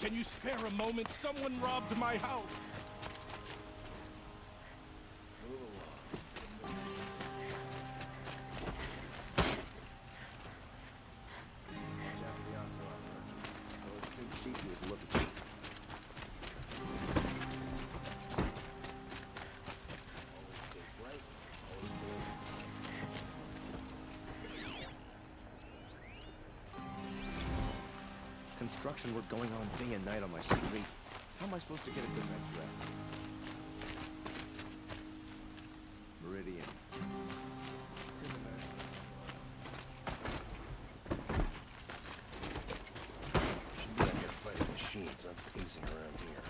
Can you spare a moment? Someone robbed my house. Construction work going on day and night on my street. How am I supposed to get a good night's rest? Meridian. Should be out here fighting machines. I'm pacing around here.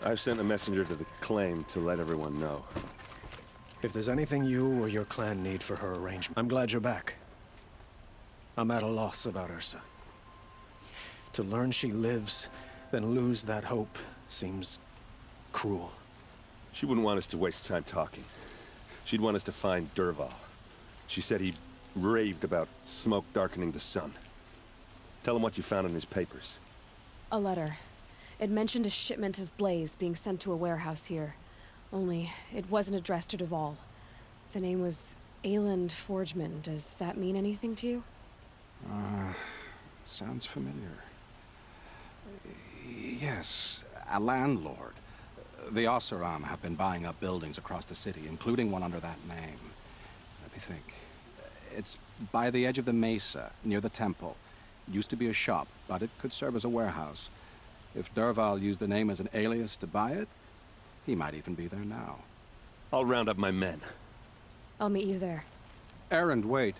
I've sent a messenger to the claim to let everyone know. If there's anything you or your clan need for her arrangement, I'm glad you're back. I'm at a loss about Ursa. To learn she lives, then lose that hope, seems cruel. She wouldn't want us to waste time talking. She'd want us to find Dervahl. She said he raved about smoke darkening the sun. Tell him what you found in his papers. A letter. It mentioned a shipment of blaze being sent to a warehouse here. Only, it wasn't addressed to Dervahl. The name was Ayland Forgeman. Does that mean anything to you? Sounds familiar. Yes, a landlord. The Oseram have been buying up buildings across the city, including one under that name. Let me think. It's by the edge of the mesa, near the temple. Used to be a shop, but it could serve as a warehouse. If Dervahl used the name as an alias to buy it, he might even be there now. I'll round up my men. I'll meet you there. Erend, wait.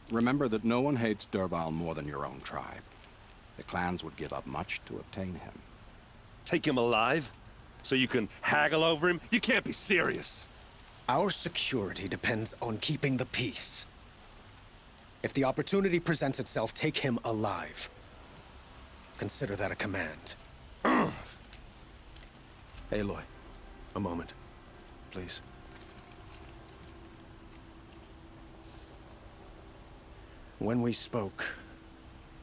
Remember that no one hates Dervahl more than your own tribe. The clans would give up much to obtain him. Take him alive? So you can haggle over him? You can't be serious. Our security depends on keeping the peace. If the opportunity presents itself, take him alive. Consider that a command. Aloy, a moment, please. When we spoke,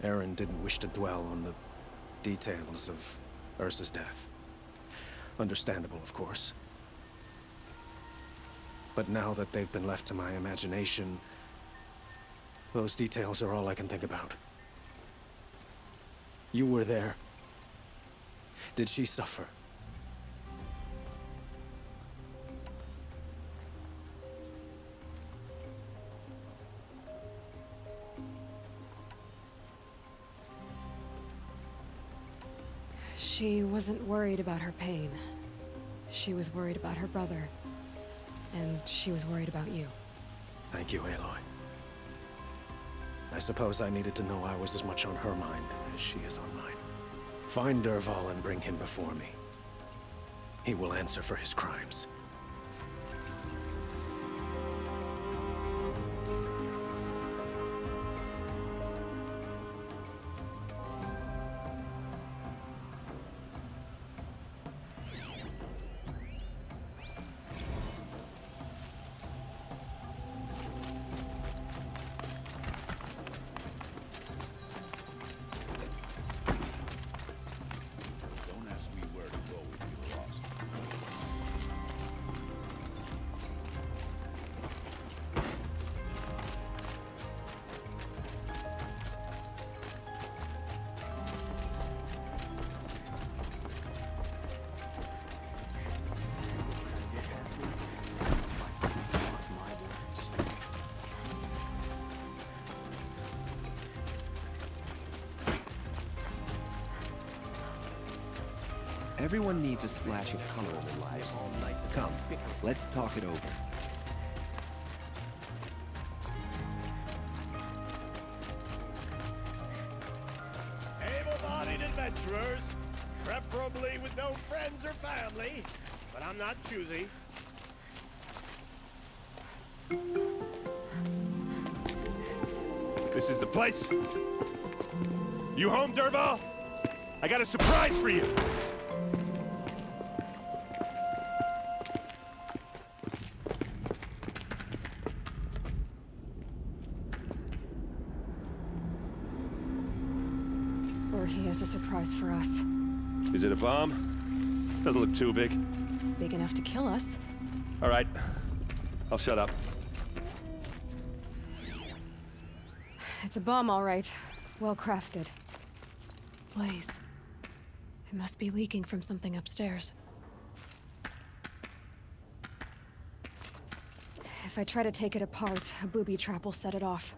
Erend didn't wish to dwell on the details of Ursa's death. Understandable, of course. But now that they've been left to my imagination, those details are all I can think about. You were there. Did she suffer? She wasn't worried about her pain. She was worried about her brother. And she was worried about you. Thank you, Aloy. I suppose I needed to know I was as much on her mind as she is on mine. Find Dervahl and bring him before me. He will answer for his crimes. Everyone needs a splash of color in their lives. Come, let's talk it over. Able-bodied adventurers, preferably with no friends or family, but I'm not choosy. This is the place? You home, Dervahl? I got a surprise for you! Or he has a surprise for us. Is it a bomb? Doesn't look too big. Big enough to kill us. All right. I'll shut up. It's a bomb, all right. Well crafted. Blaze. It must be leaking from something upstairs. If I try to take it apart, a booby trap will set it off.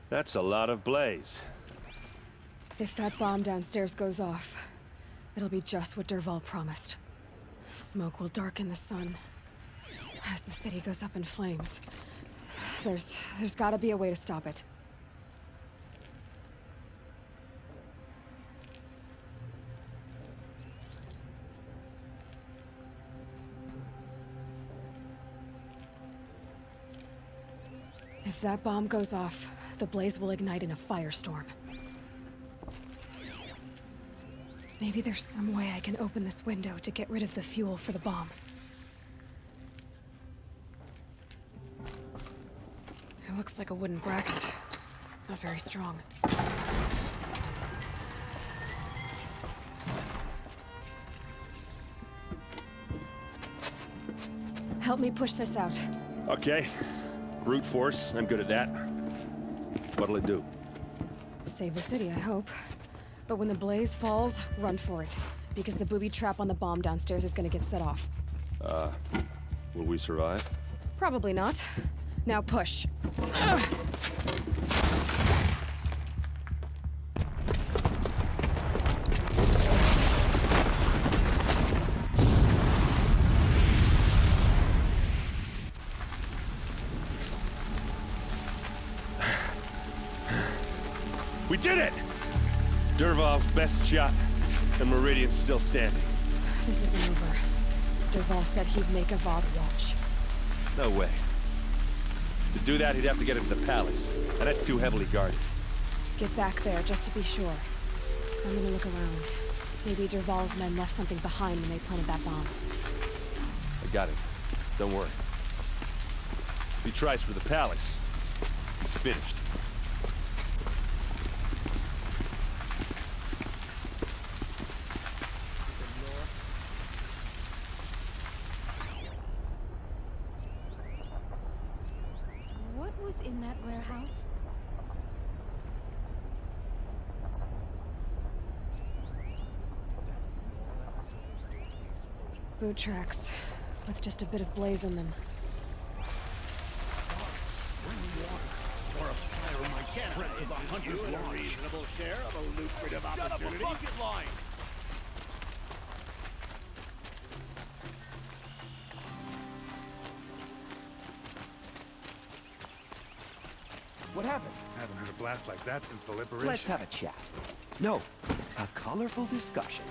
That's a lot of blaze. If that bomb downstairs goes off, it'll be just what Dervahl promised. Smoke will darken the sun as the city goes up in flames. There's gotta be a way to stop it. If that bomb goes off, the blaze will ignite in a firestorm. Maybe there's some way I can open this window to get rid of the fuel for the bomb. It looks like a wooden bracket. Not very strong. Help me push this out. Okay. Brute force, I'm good at that. What'll it do? Save the city, I hope. But when the blaze falls, run for it. Because the booby trap on the bomb downstairs is gonna get set off. Will we survive? Probably not. Now push. We did it! Dervahl's best shot, and Meridian's still standing. This isn't over. Dervahl said he'd make Avad watch. No way. To do that, he'd have to get into the palace, and that's too heavily guarded. Get back there, just to be sure. I'm gonna look around. Maybe Dervahl's men left something behind when they planted that bomb. I got it. Don't worry. If he tries for the palace, he's finished. What was in that warehouse? Boot tracks, with just a bit of blaze in them. You and a reasonable share of a lucrative opportunity. What happened? Haven't heard a blast like that since the liberation. Let's have a chat. No, a colorful discussion.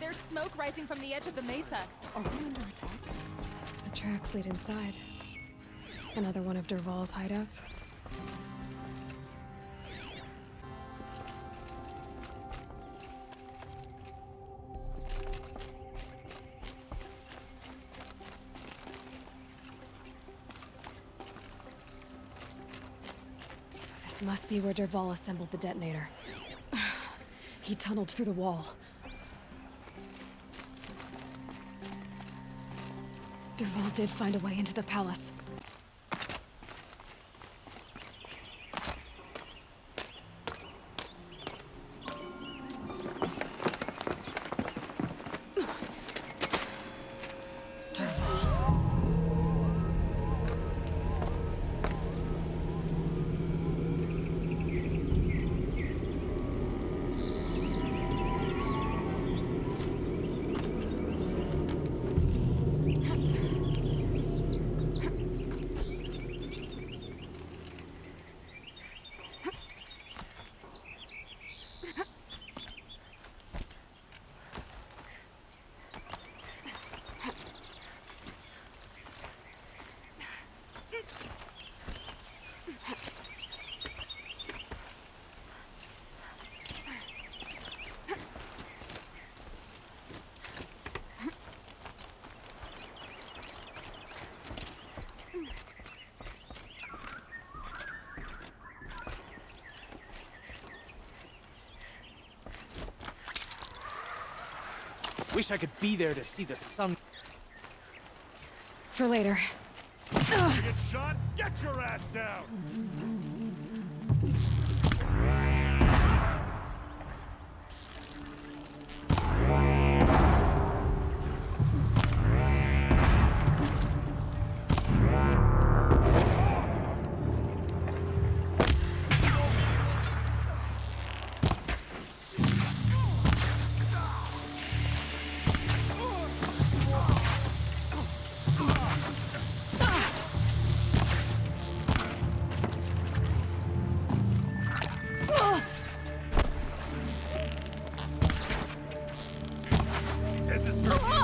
There's smoke rising from the edge of the mesa. Are we under attack? The tracks lead inside. Another one of Dervahl's hideouts. This must be where Dervahl assembled the detonator. He tunneled through the wall. Dervahl did find a way into the palace. Dervahl. Wish I could be there to see the sun. For later. Get shot? Get your ass down! This is for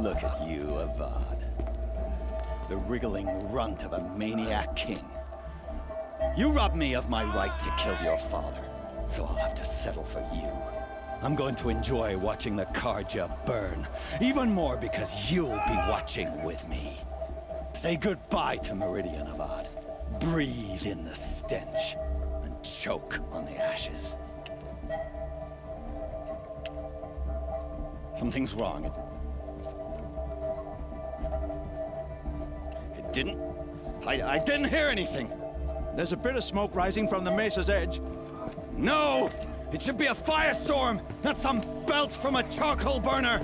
Look at you, Avad. The wriggling runt of a maniac king. You robbed me of my right to kill your father, so I'll have to settle for you. I'm going to enjoy watching the Carja burn, even more because you'll be watching with me. Say goodbye to Meridian, Avad. Breathe in the stench, and choke on the ashes. Something's wrong. It didn't... I didn't hear anything. There's a bit of smoke rising from the mesa's edge. No! It should be a firestorm, not some belch from a charcoal burner!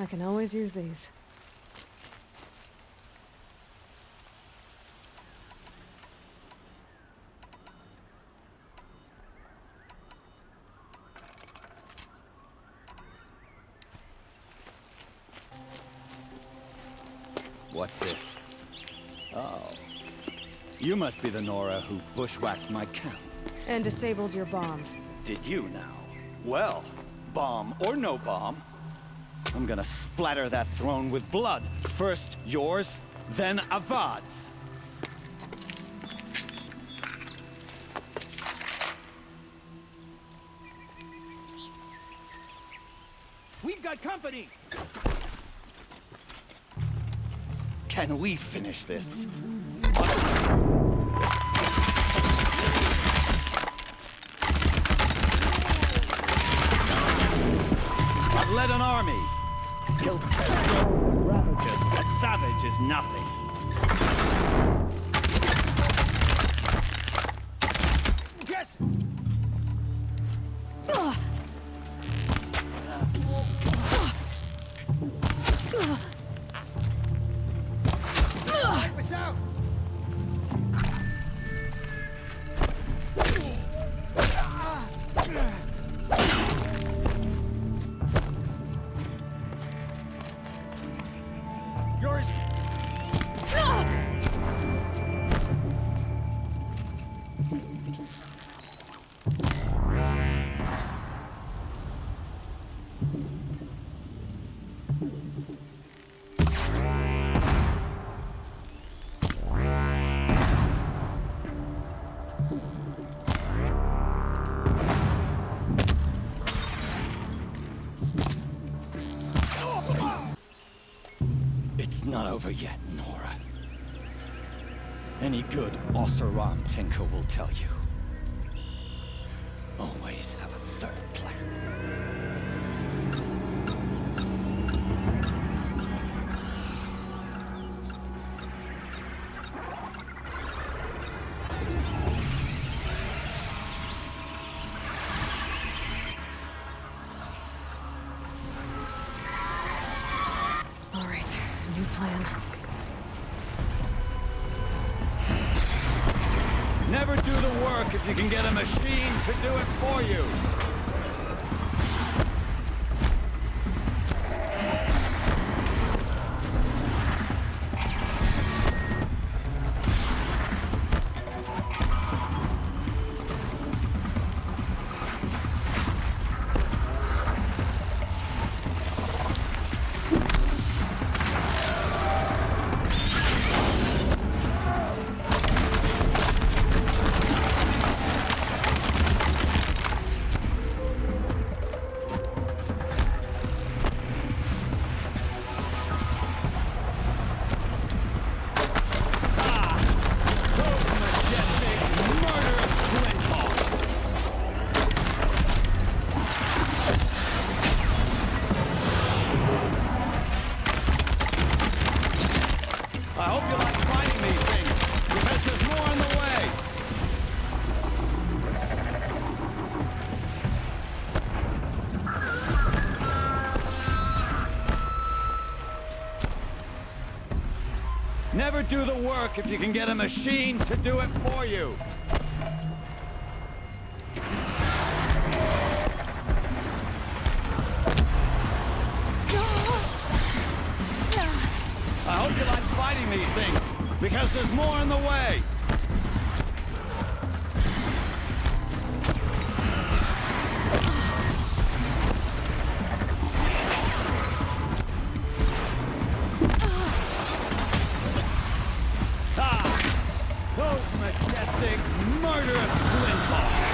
I can always use these. What's this? Oh. You must be the Nora who bushwhacked my camp. And disabled your bomb. Did you now? Well, bomb or no bomb, I'm gonna splatter that throne with blood. First yours, then Avad's. We've got company! Can we finish this? I've led an army. Killed ravagers. A savage is nothing. Yes! Wipe us out! Yours! not over yet, Nora. Any good Oseram tinker will tell you. Always have a third plan. All right, new plan. Never do the work if you can get a machine to do it for you. I hope you like fighting these things, because there's more on the way. Never do the work if you can get a machine to do it for you. I hope you like fighting these things, because there's more on the way. Those majestic, murderous Flinthawks!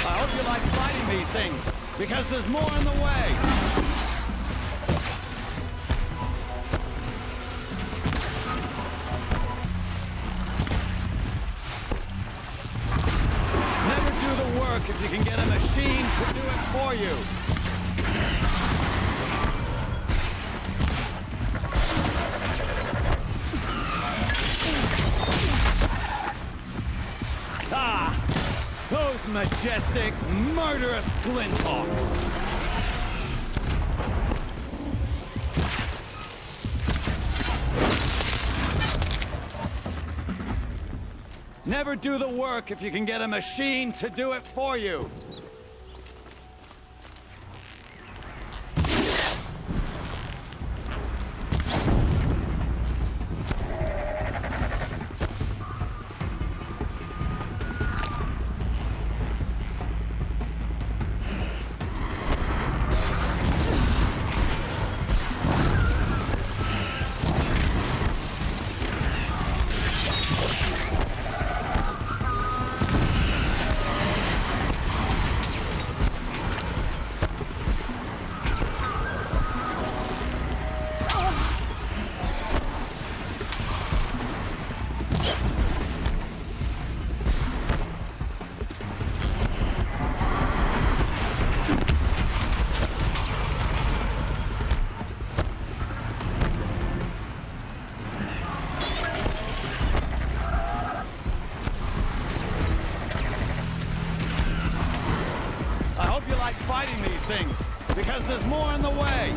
I hope you like fighting these things, because there's more on the way. If you can get a machine to do it for you. Those majestic, murderous Flinthawks. Never do the work if you can get a machine to do it for you. Fighting these things, because there's more on the way.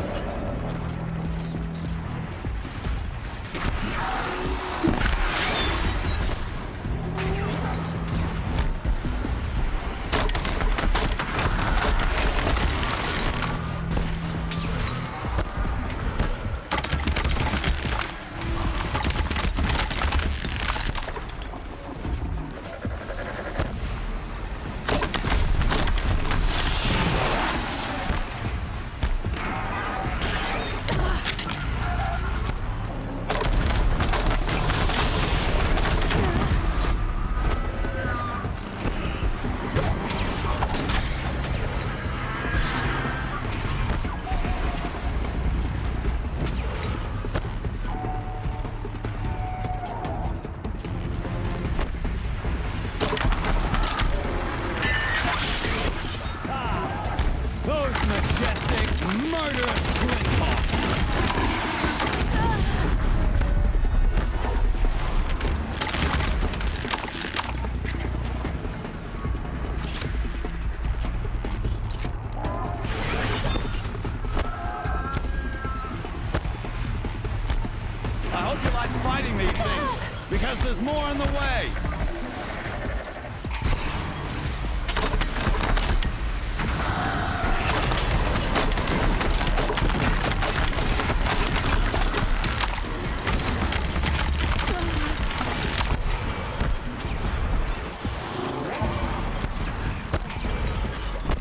fighting these things, because there's more on the way.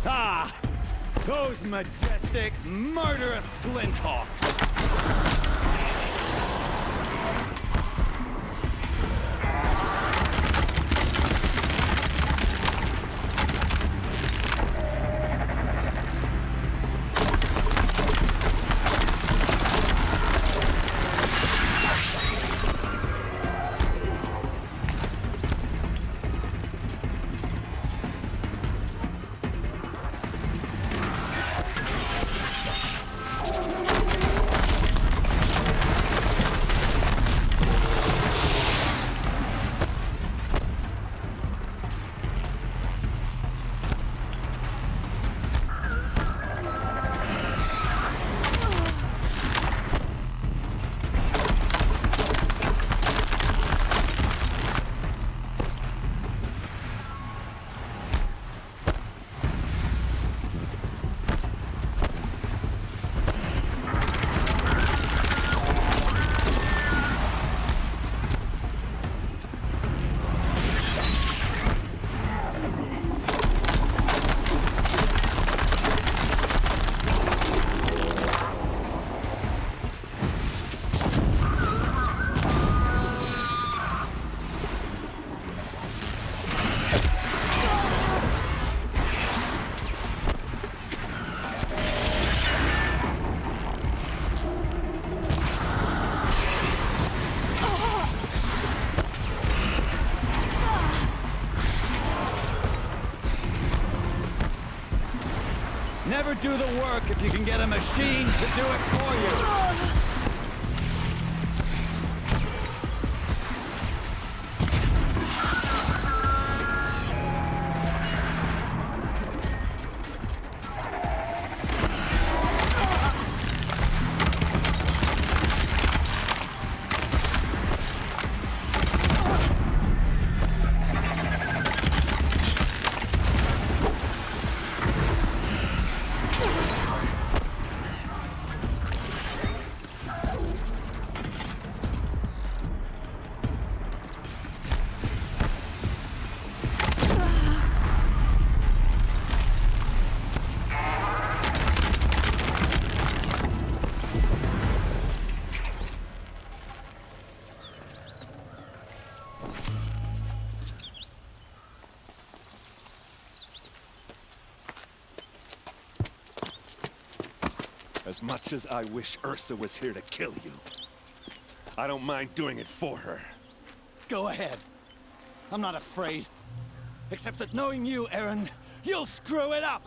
Ah! Those majestic, murderous Flinthawks! Never do the work if you can get a machine to do it for you. As much as I wish Ursa was here to kill you, I don't mind doing it for her. Go ahead. I'm not afraid. Except that knowing you, Eren, you'll screw it up!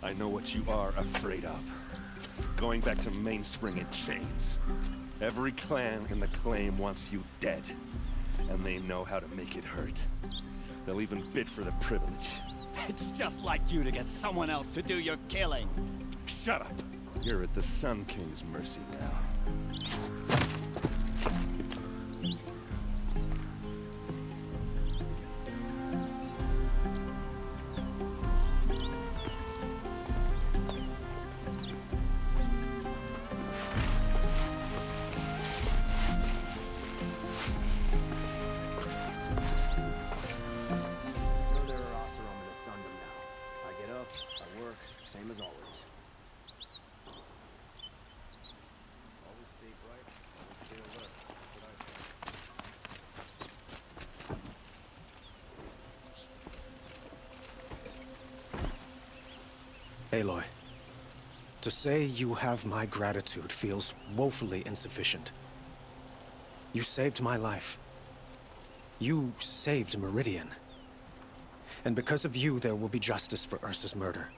I know what you are afraid of. Going back to Mainspring in chains. Every clan in the claim wants you dead. And they know how to make it hurt. They'll even bid for the privilege. It's just like you to get someone else to do your killing. Shut up! You're at the Sun King's mercy now. Aloy, to say you have my gratitude feels woefully insufficient. You saved my life. You saved Meridian. And because of you, there will be justice for Ursa's murder.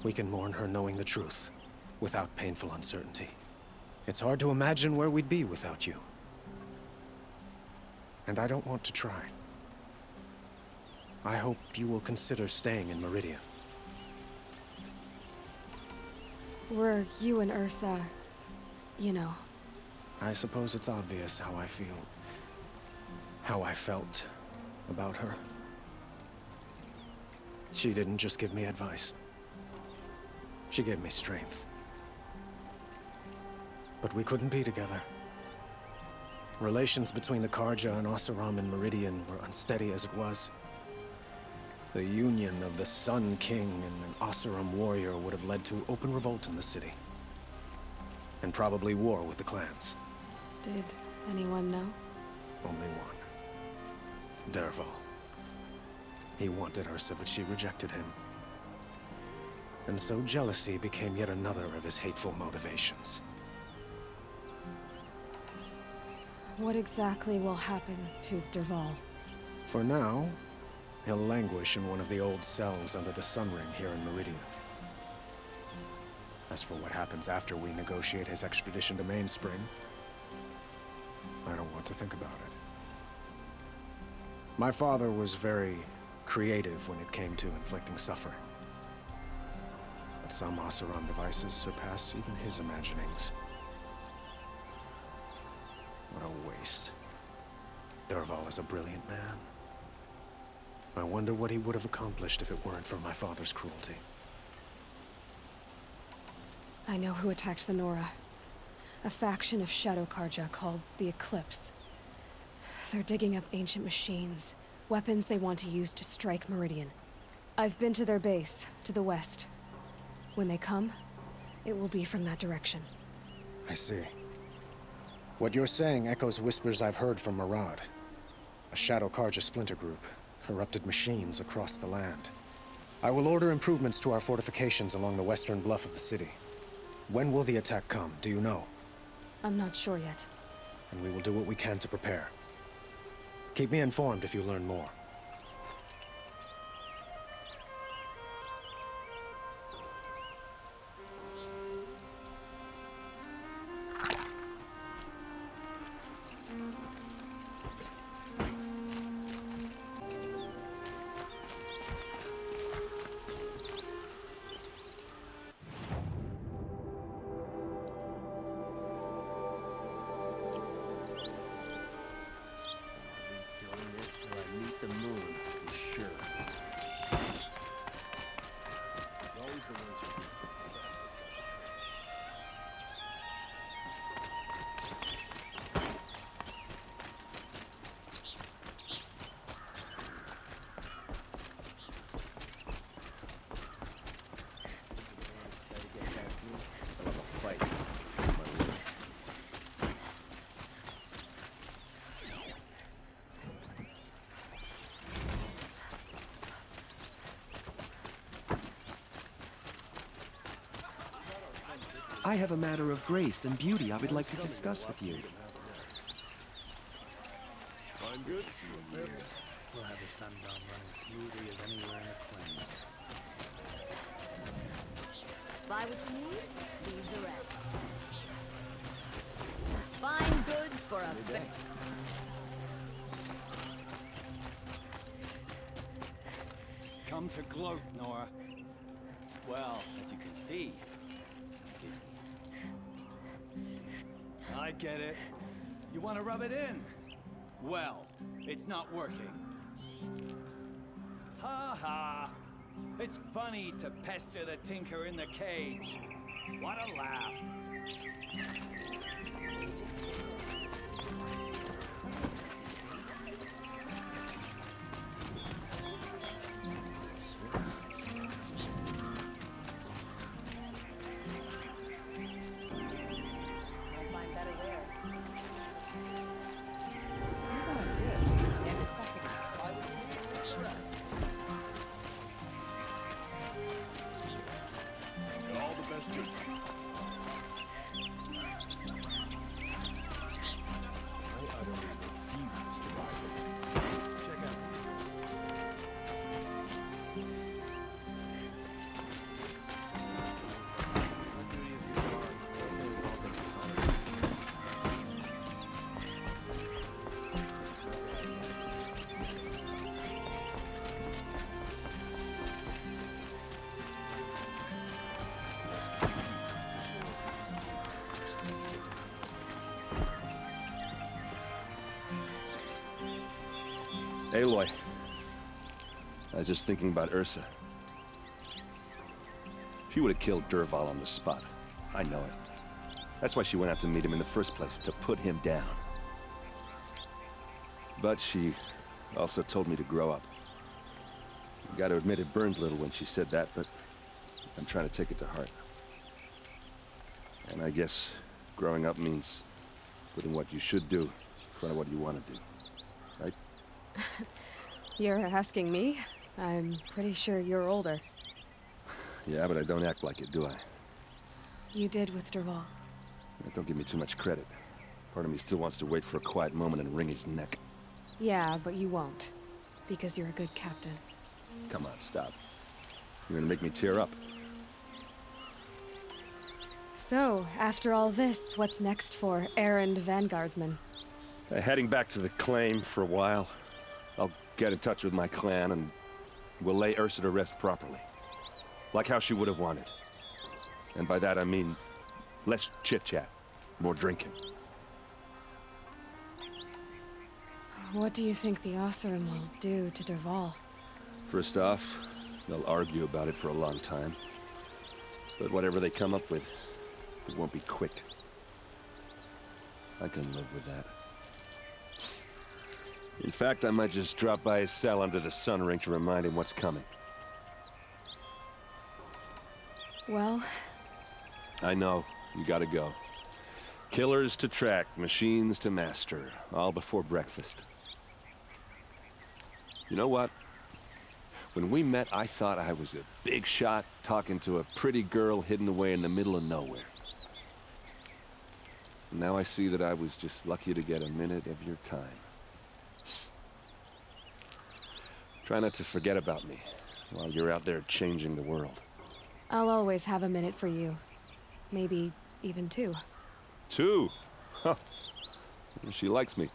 We can mourn her knowing the truth, without painful uncertainty. It's hard to imagine where we'd be without you. and I don't want to try. I hope you will consider staying in Meridian. Were you and Ursa, you know? I suppose it's obvious how I feel. How I felt about her. She didn't just give me advice. She gave me strength. But we couldn't be together. Relations between the Carja and Oseram in Meridian were unsteady as it was. The union of the Sun King and an Oseram warrior would have led to open revolt in the city. And probably war with the clans. Did anyone know? Only one. Dervahl. He wanted Ursa, but she rejected him. And so jealousy became yet another of his hateful motivations. What exactly will happen to Dervahl? For now, he'll languish in one of the old cells under the Sun Ring here in Meridian. As for what happens after we negotiate his extradition to Mainspring, I don't want to think about it. My father was very creative when it came to inflicting suffering. But some Oseram devices surpass even his imaginings. What a waste. Dervahl is a brilliant man. I wonder what he would have accomplished if it weren't for my father's cruelty. I know who attacked the Nora. A faction of Shadow Carja called the Eclipse. They're digging up ancient machines, weapons they want to use to strike Meridian. I've been to their base, to the west. When they come, it will be from that direction. I see. What you're saying echoes whispers I've heard from Murad. A Shadow Carja splinter group, corrupted machines across the land. I will order improvements to our fortifications along the western bluff of the city. When will the attack come, do you know? I'm not sure yet. And we will do what we can to prepare. Keep me informed if you learn more. I have a matter of grace and beauty I would like to discuss with you. I'm good. We'll have the Sundawn running smoothly as anywhere in the plains. Buy what you need, leave the rest. Fine goods for a bit. Come to gloat, Nora. Well, as you can see, I'm busy. I get it. You want to rub it in? Well, it's not working. Ha ha! It's funny to pester the tinker in the cage. What a laugh. Aloy. I was just thinking about Ursa. She would have killed Dervahl on the spot. I know it. That's why she went out to meet him in the first place, to put him down. But she also told me to grow up. I gotta admit it burned a little when she said that, but I'm trying to take it to heart. And I guess growing up means putting what you should do in front of what you want to do. Right? You're asking me? I'm pretty sure you're older. Yeah, but I don't act like it, do I? You did with Dervahl. Don't give me too much credit. Part of me still wants to wait for a quiet moment and wring his neck. Yeah, but you won't. Because you're a good captain. Come on, stop. You're gonna make me tear up. So, after all this, what's next for Erend Vanguardsman? Heading back to the claim for a while. I'll get in touch with my clan and we'll lay Ursa to rest properly. Like how she would have wanted. And by that I mean less chit-chat, more drinking. What do you think the Oseram will do to Dervahl? First off, they'll argue about it for a long time. But whatever they come up with, it won't be quick. I can live with that. In fact, I might just drop by his cell under the sun ring to remind him what's coming. Well? I know. You gotta go. Killers to track, machines to master, all before breakfast. You know what? When we met, I thought I was a big shot talking to a pretty girl hidden away in the middle of nowhere. Now I see that I was just lucky to get a minute of your time. Try not to forget about me while you're out there changing the world. I'll always have a minute for you. Maybe even two. 2? Huh. She likes me.